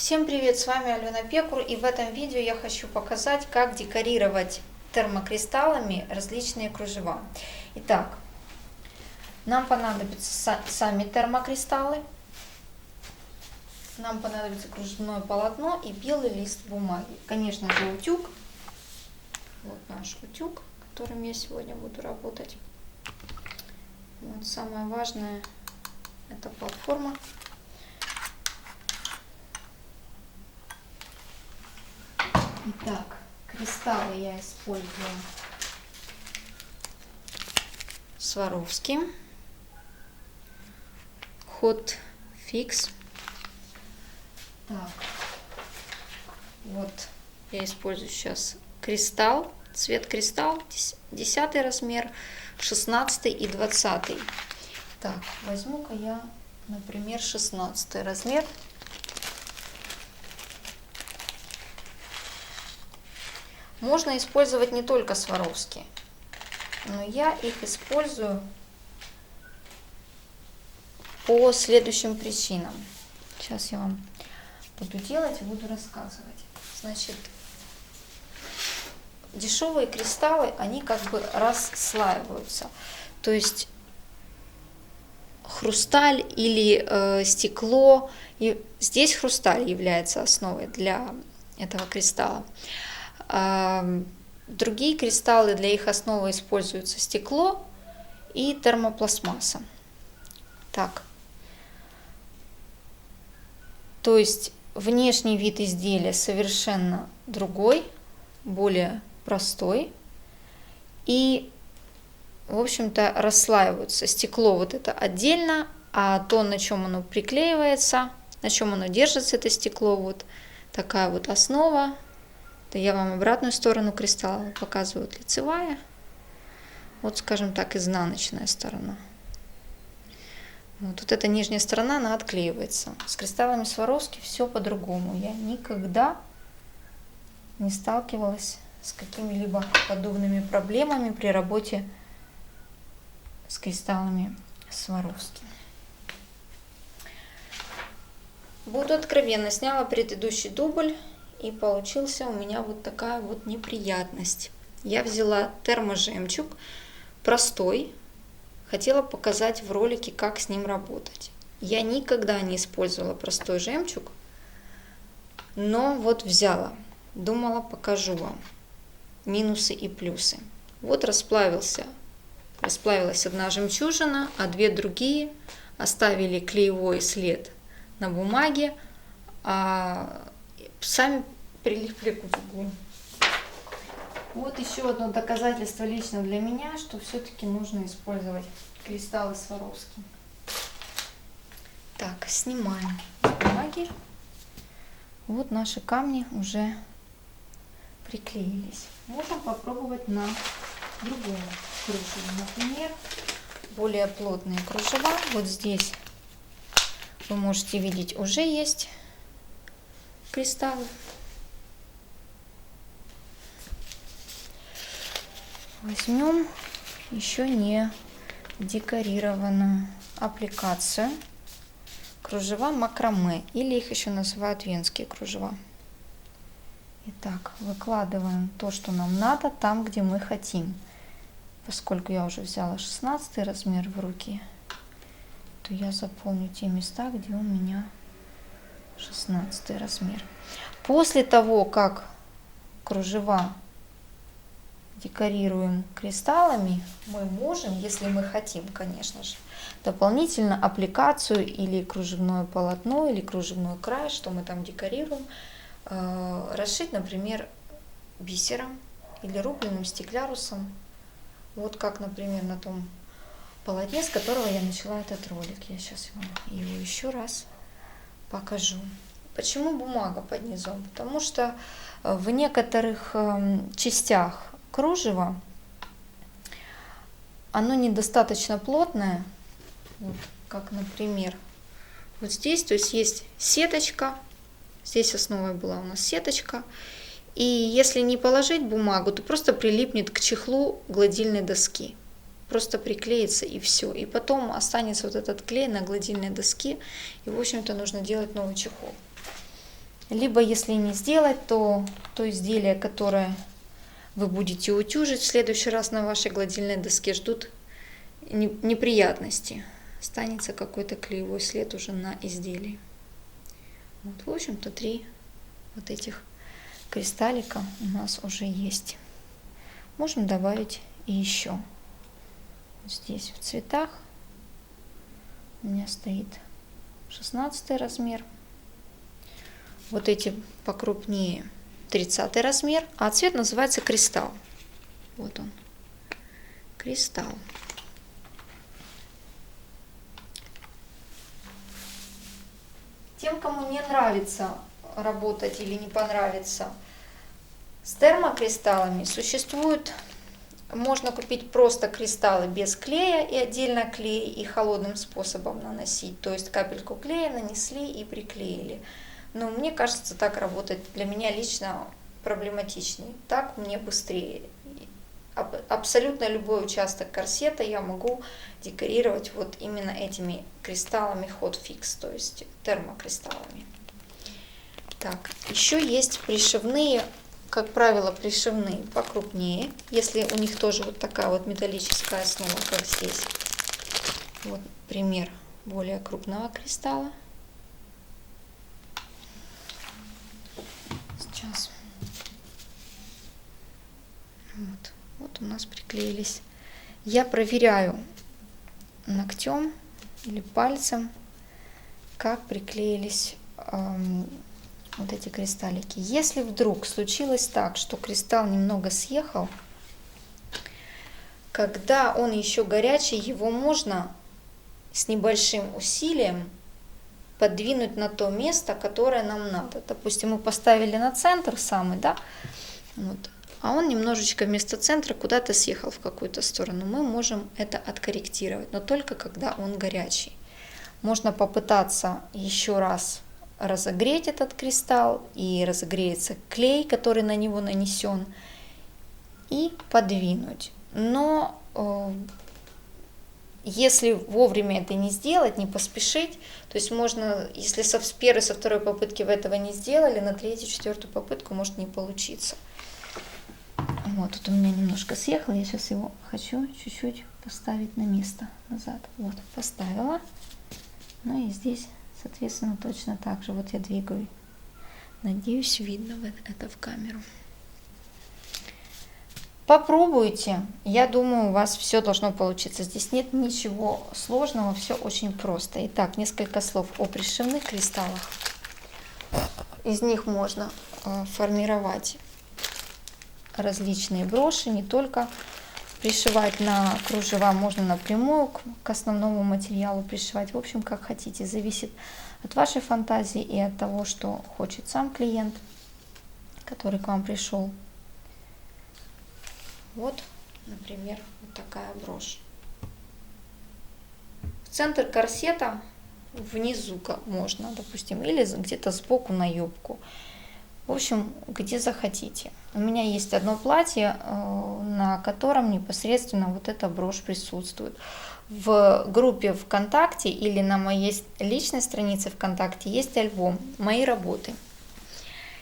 Всем привет, с вами Алена Пекур, и в этом видео я хочу показать, как декорировать термокристаллами различные кружева. Итак, нам понадобятся сами термокристаллы, нам понадобится кружевное полотно и белый лист бумаги. Конечно же, утюг. Вот наш утюг, которым я сегодня буду работать. Вот самое важное — это платформа. Итак, кристаллы я использую Сваровски, Hot Fix. Так, вот я использую сейчас кристалл, цвет кристалл, 10 размер, 16 и 20. Так, возьму-ка я, например, 16 размер. Можно использовать не только Сваровски, но я их использую по следующим причинам. Сейчас я вам буду делать и буду рассказывать. Значит, дешевые кристаллы, они как бы расслаиваются. То есть хрусталь или стекло, и здесь хрусталь является основой для этого кристалла. Другие кристаллы, для их основы используются стекло и термопластмасса. Так, то есть внешний вид изделия совершенно другой, более простой, и, в общем-то, расслаиваются. Стекло вот это отдельно, а то, на чем оно приклеивается, на чем оно держится, это стекло, вот такая вот основа. Я вам обратную сторону кристалла показываю, вот лицевая, вот, скажем так, изнаночная сторона. Вот эта нижняя сторона, она отклеивается. С кристаллами Сваровски все по-другому. Я никогда не сталкивалась с какими-либо подобными проблемами при работе с кристаллами Сваровски. Буду откровенна, сняла предыдущий дубль. И получился у меня вот такая вот неприятность. Я взяла терможемчуг, простой. Хотела показать в ролике, как с ним работать. Я никогда не использовала простой жемчуг, но вот взяла. Думала, покажу вам минусы и плюсы. Вот расплавилась одна жемчужина, а две другие оставили клеевой след на бумаге, а сами прилипли к углу. Вот еще одно доказательство лично для меня, что все-таки нужно использовать кристаллы Сваровски. Так, снимаем с бумаги. Вот наши камни уже приклеились. Можем попробовать на другом кружеве. Например, более плотные кружева. Вот здесь вы можете видеть, уже есть кристаллы. Возьмем еще не декорированную аппликацию. Кружева макраме, или их еще называют венские кружева. Итак, выкладываем то, что нам надо, там, где мы хотим. Поскольку я уже взяла 16 размер в руки, то я заполню те места, где у меня 16 размер. После того, как кружева декорируем кристаллами, мы можем, если мы хотим, конечно же, дополнительно аппликацию или кружевное полотно, или кружевной край, что мы там декорируем, расшить, например, бисером или рубленым стеклярусом. Вот как, например, на том полотне, с которого я начала этот ролик. Я сейчас вам его еще раз покажу. Почему бумага под низом? Потому что в некоторых частях кружева оно недостаточно плотное, вот, как, например, вот здесь, то есть сеточка, здесь основой была у нас сеточка, и если не положить бумагу, то просто прилипнет к чехлу гладильной доски. Просто приклеится и все. И потом останется вот этот клей на гладильной доске, и, в общем-то, нужно делать новый чехол. Либо, если не сделать, то изделие, которое вы будете утюжить в следующий раз на вашей гладильной доске, ждут неприятности. Останется какой-то клеевой след уже на изделии. Вот, в общем-то, 3 вот этих кристаллика у нас уже есть. Можем добавить и еще. Здесь в цветах у меня стоит 16 размер. Вот эти покрупнее 30 размер, а цвет называется кристалл. Вот он, кристалл. Тем, кому не нравится работать или не понравится с термокристаллами, можно купить просто кристаллы без клея и отдельно клей, и холодным способом наносить. То есть капельку клея нанесли и приклеили. Но мне кажется, так работать для меня лично проблематичнее. Так мне быстрее. Абсолютно любой участок корсета я могу декорировать вот именно этими кристаллами Hot Fix, то есть термокристаллами. Так, еще есть пришивные, как правило, пришивные покрупнее, если у них тоже вот такая вот металлическая основа, как здесь. Вот пример более крупного кристалла. Сейчас. Вот у нас приклеились. Я проверяю ногтем или пальцем, как приклеились вот эти кристаллики. Если вдруг случилось так, что кристалл немного съехал, когда он еще горячий, его можно с небольшим усилием подвинуть на то место, которое нам надо. Допустим, мы поставили на центр самый, да, вот, а он немножечко вместо центра куда-то съехал в какую-то сторону. Мы можем это откорректировать, но только когда он горячий. Можно попытаться еще раз разогреть этот кристалл, и разогреется клей, который на него нанесен, и подвинуть. Но если вовремя это не сделать, не поспешить, то есть можно, если с первой, со второй попытки вы этого не сделали, на третью, четвертую попытку может не получиться. Вот, тут у меня немножко съехало, я сейчас его хочу чуть-чуть поставить на место назад. Вот, поставила. Ну и здесь, соответственно, точно так же. Вот я двигаю. Надеюсь, видно это в камеру. Попробуйте. Я думаю, у вас все должно получиться. Здесь нет ничего сложного, все очень просто. Итак, несколько слов о пришивных кристаллах. Из них можно формировать различные броши, не только пришивать на кружева, можно напрямую к основному материалу пришивать. В общем, как хотите, зависит от вашей фантазии и от того, что хочет сам клиент, который к вам пришел. Вот, например, вот такая брошь. В центр корсета внизу можно, допустим, или где-то сбоку на юбку. В общем, где захотите. У меня есть одно платье, на котором непосредственно вот эта брошь присутствует. В группе ВКонтакте или на моей личной странице ВКонтакте есть альбом «Мои работы».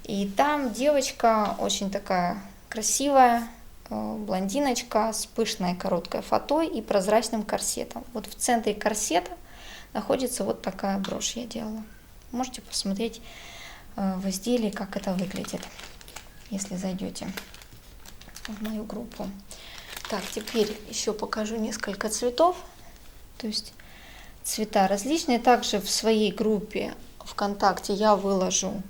И там девочка очень такая красивая, блондиночка с пышной короткой фатой и прозрачным корсетом. Вот в центре корсета находится вот такая брошь я делала. Можете посмотреть в изделии, как это выглядит, если зайдете в мою группу. Так, теперь еще покажу несколько цветов, то есть цвета различные. Также в своей группе ВКонтакте я выложу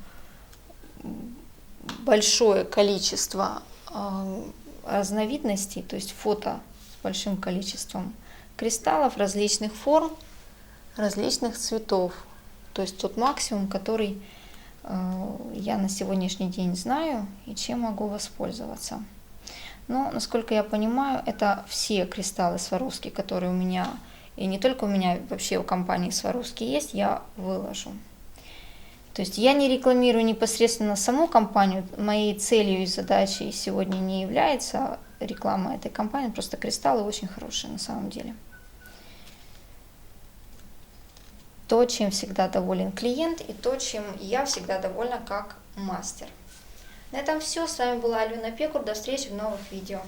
большое количество разновидностей, то есть фото с большим количеством кристаллов различных форм, различных цветов. То есть тот максимум, который я на сегодняшний день знаю и чем могу воспользоваться. Но, насколько я понимаю, это все кристаллы Сваровски, которые у меня, и не только у меня, вообще у компании Сваровски есть, я выложу. То есть я не рекламирую непосредственно саму компанию, моей целью и задачей сегодня не является реклама этой компании, просто кристаллы очень хорошие на самом деле. то, чем всегда доволен клиент, и то, чем я всегда довольна как мастер. На этом все. С вами была Алена Пекур. До встречи в новых видео.